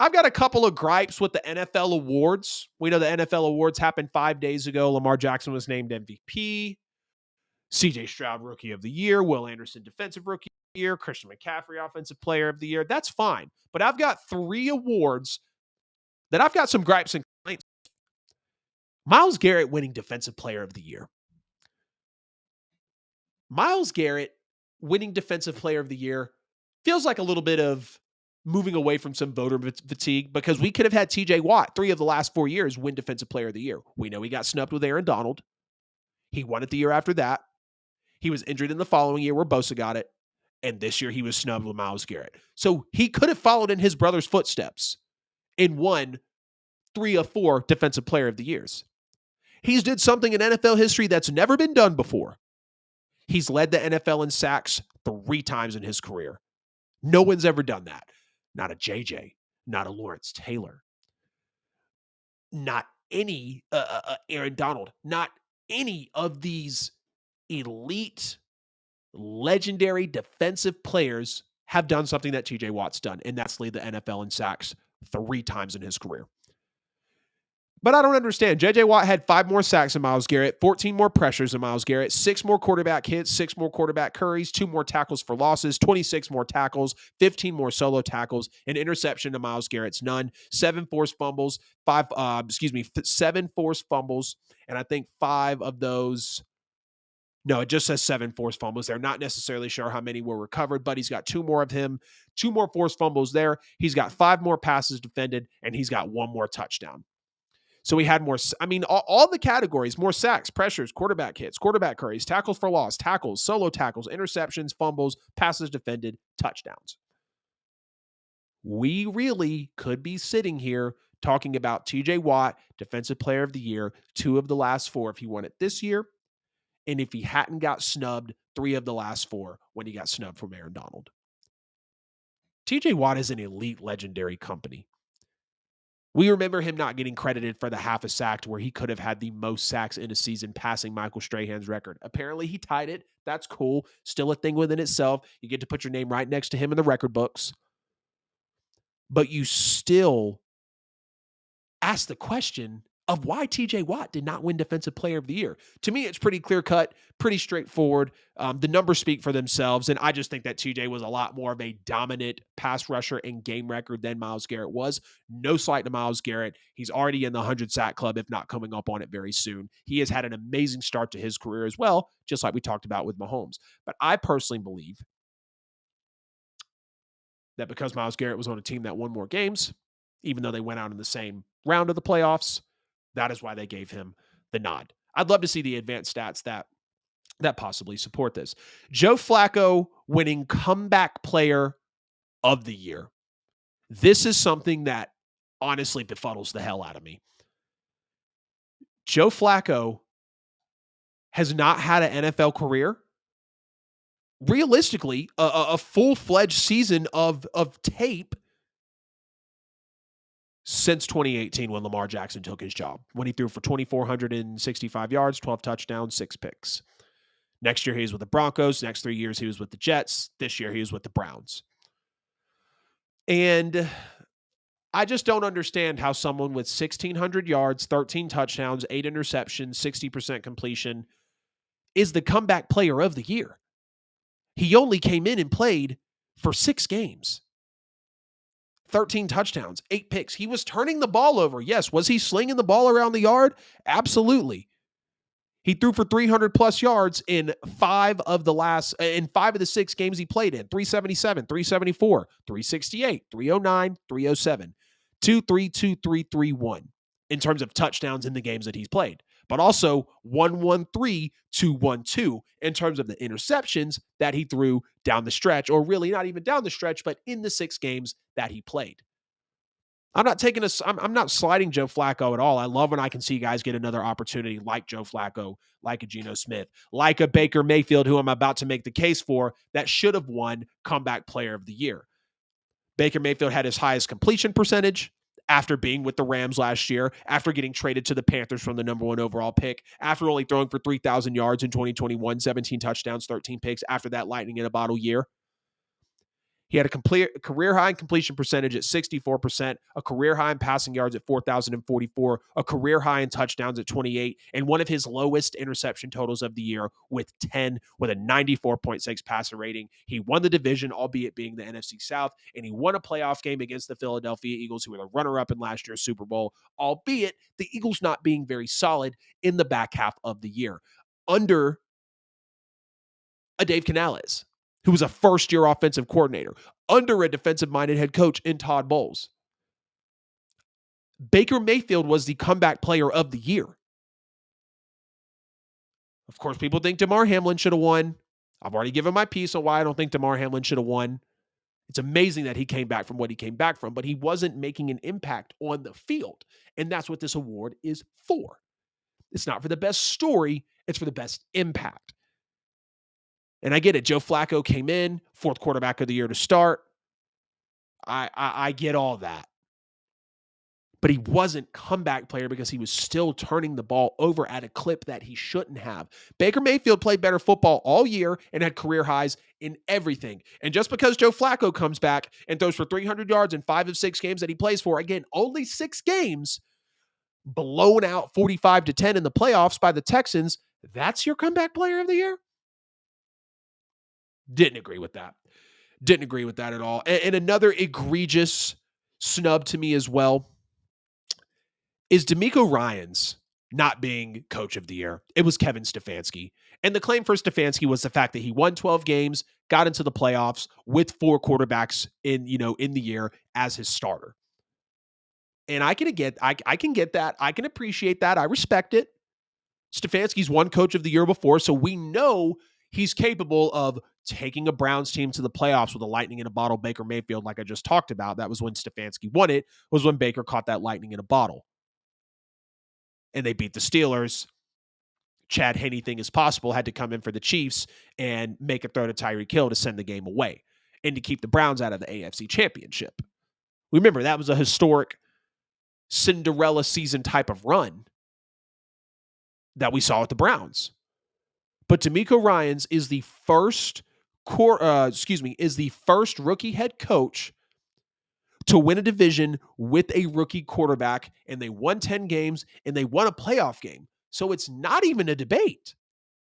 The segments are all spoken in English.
I've got a couple of gripes with the NFL awards. We know the NFL awards happened 5 days ago. Lamar Jackson was named MVP. CJ Stroud, Rookie of the Year. Will Anderson, Defensive Rookie of the Year. Christian McCaffrey, Offensive Player of the Year. That's fine. But I've got 3 awards that I've got some gripes and complaints. Myles Garrett winning Defensive Player of the Year. Myles Garrett winning Defensive Player of the Year feels like a little bit of moving away from some voter fatigue, because we could have had TJ Watt 3 of the last 4 years win Defensive Player of the Year. We know he got snubbed with Aaron Donald. He won it the year after that. He was injured in the following year where Bosa got it. And this year he was snubbed with Myles Garrett. So he could have followed in his brother's footsteps and won 3 of 4 Defensive Player of the Years. He's did something in NFL history that's never been done before. He's led the NFL in sacks 3 times in his career. No one's ever done that. Not a JJ, not a Lawrence Taylor, not any Aaron Donald, not any of these elite, legendary defensive players have done something that TJ Watt's done, and that's lead the NFL in sacks 3 times in his career. But I don't understand. J.J. Watt had 5 more sacks than Myles Garrett, 14 more pressures than Myles Garrett, 6 more quarterback hits, 6 more quarterback curries, 2 more tackles for losses, 26 more tackles, 15 more solo tackles, an interception to Myles Garrett's none, 7 forced fumbles, 7 forced fumbles, and I think 5 of those. No, it just says 7 forced fumbles. They're not necessarily sure how many were recovered, but he's got 2 more of him, 2 more forced fumbles there. He's got 5 more passes defended, and he's got 1 more touchdown. So we had more, all the categories, more sacks, pressures, quarterback hits, quarterback curries, tackles for loss, tackles, solo tackles, interceptions, fumbles, passes defended, touchdowns. We really could be sitting here talking about TJ Watt, Defensive Player of the Year, 2 of the last 4 if he won it this year, and if he hadn't got snubbed 3 of the last 4 when he got snubbed from Aaron Donald. TJ Watt is an elite, legendary company. We remember him not getting credited for the half a sack where he could have had the most sacks in a season, passing Michael Strahan's record. Apparently he tied it. That's cool. Still a thing within itself. You get to put your name right next to him in the record books. But you still ask the question of why TJ Watt did not win Defensive Player of the Year. To me, it's pretty clear-cut, pretty straightforward. The numbers speak for themselves, and I just think that TJ was a lot more of a dominant pass rusher and game record than Myles Garrett was. No slight to Myles Garrett. He's already in the 100-sack club, if not coming up on it very soon. He has had an amazing start to his career as well, just like we talked about with Mahomes. But I personally believe that because Myles Garrett was on a team that won more games, even though they went out in the same round of the playoffs, that is why they gave him the nod. I'd love to see the advanced stats that possibly support this. Joe Flacco winning Comeback Player of the Year. This is something that honestly befuddles the hell out of me. Joe Flacco has not had an NFL career. Realistically, a full-fledged season of tape since 2018 when Lamar Jackson took his job, when he threw for 2,465 yards, 12 touchdowns, 6 picks. Next year, he was with the Broncos. Next 3 years, he was with the Jets. This year, he was with the Browns. And I just don't understand how someone with 1,600 yards, 13 touchdowns, 8 interceptions, 60% completion is the Comeback Player of the Year. He only came in and played for 6 games. 13 touchdowns, 8 picks. He was turning the ball over. Yes. Was he slinging the ball around the yard? Absolutely. He threw for 300 plus yards in 5 of the 6 games he played in. 377, 374, 368, 309, 307, 232, 331 in terms of touchdowns in the games that he's played. But also 113, 212 in terms of the interceptions that he threw down the stretch, or really not even down the stretch, but in the 6 games that he played. I'm not sliding Joe Flacco at all. I love when I can see guys get another opportunity like Joe Flacco, like a Geno Smith, like a Baker Mayfield, who I'm about to make the case for, that should have won Comeback Player of the Year. Baker Mayfield had his highest completion percentage after being with the Rams last year, after getting traded to the Panthers from the number 1 overall pick, after only throwing for 3,000 yards in 2021, 17 touchdowns, 13 picks, after that lightning in a bottle year. He had a career high in completion percentage at 64%, a career high in passing yards at 4,044, a career high in touchdowns at 28, and one of his lowest interception totals of the year with 10, with a 94.6 passer rating. He won the division, albeit being the NFC South, and he won a playoff game against the Philadelphia Eagles, who were the runner-up in last year's Super Bowl, albeit the Eagles not being very solid in the back half of the year. Under a Dave Canales, who was a first-year offensive coordinator, under a defensive-minded head coach in Todd Bowles. Baker Mayfield was the comeback player of the year. Of course, people think Damar Hamlin should have won. I've already given my piece on why I don't think Damar Hamlin should have won. It's amazing that he came back from what he came back from, but he wasn't making an impact on the field. And that's what this award is for. It's not for the best story, it's for the best impact. And I get it. Joe Flacco came in, fourth quarterback of the year to start. I get all that. But he wasn't comeback player because he was still turning the ball over at a clip that he shouldn't have. Baker Mayfield played better football all year and had career highs in everything. And just because Joe Flacco comes back and throws for 300 yards in 5 of 6 games that he plays for, again, only 6 games, blown out 45-10 in the playoffs by the Texans, that's your comeback player of the year? Didn't agree with that. Didn't agree with that at all. And another egregious snub to me as well is DeMeco Ryans not being coach of the year. It was Kevin Stefanski. And the claim for Stefanski was the fact that he won 12 games, got into the playoffs with 4 quarterbacks in the year as his starter. And I can get that. I can appreciate that. I respect it. Stefanski's won coach of the year before, so we know he's capable of taking a Browns team to the playoffs with a lightning in a bottle Baker Mayfield, like I just talked about. That was when Stefanski won it, was when Baker caught that lightning in a bottle. And they beat the Steelers. Chad anything as possible had to come in for the Chiefs and make a throw to Tyreek Hill to send the game away and to keep the Browns out of the AFC Championship. Remember, that was a historic Cinderella season type of run that we saw with the Browns. But DeMeco Ryans is the first rookie head coach to win a division with a rookie quarterback, and they won 10 games and they won a playoff game. So it's not even a debate.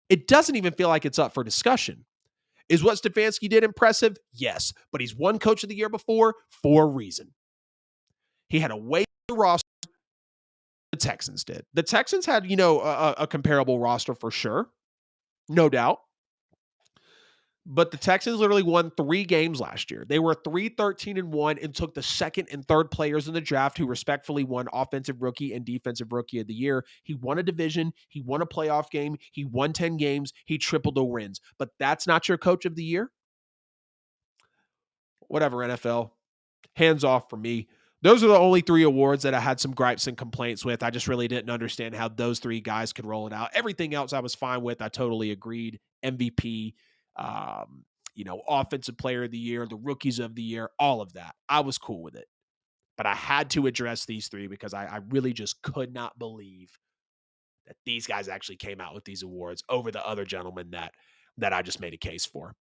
It doesn't even feel like it's up for discussion. Is what Stefanski did impressive? Yes, but he's won coach of the year before for a reason. He had a way better roster than the Texans did. The Texans had, a comparable roster for sure. No doubt. But the Texans literally won 3 games last year. They were 3-13-1 and took the second and third players in the draft who respectfully won offensive rookie and defensive rookie of the year. He won a division. He won a playoff game. He won 10 games. He tripled the wins. But that's not your coach of the year? Whatever, NFL. Hands off for me. Those are the only 3 awards that I had some gripes and complaints with. I just really didn't understand how those 3 guys could roll it out. Everything else I was fine with. I totally agreed. MVP, offensive player of the year, the rookies of the year, all of that. I was cool with it. But I had to address these 3 because I really just could not believe that these guys actually came out with these awards over the other gentlemen that I just made a case for.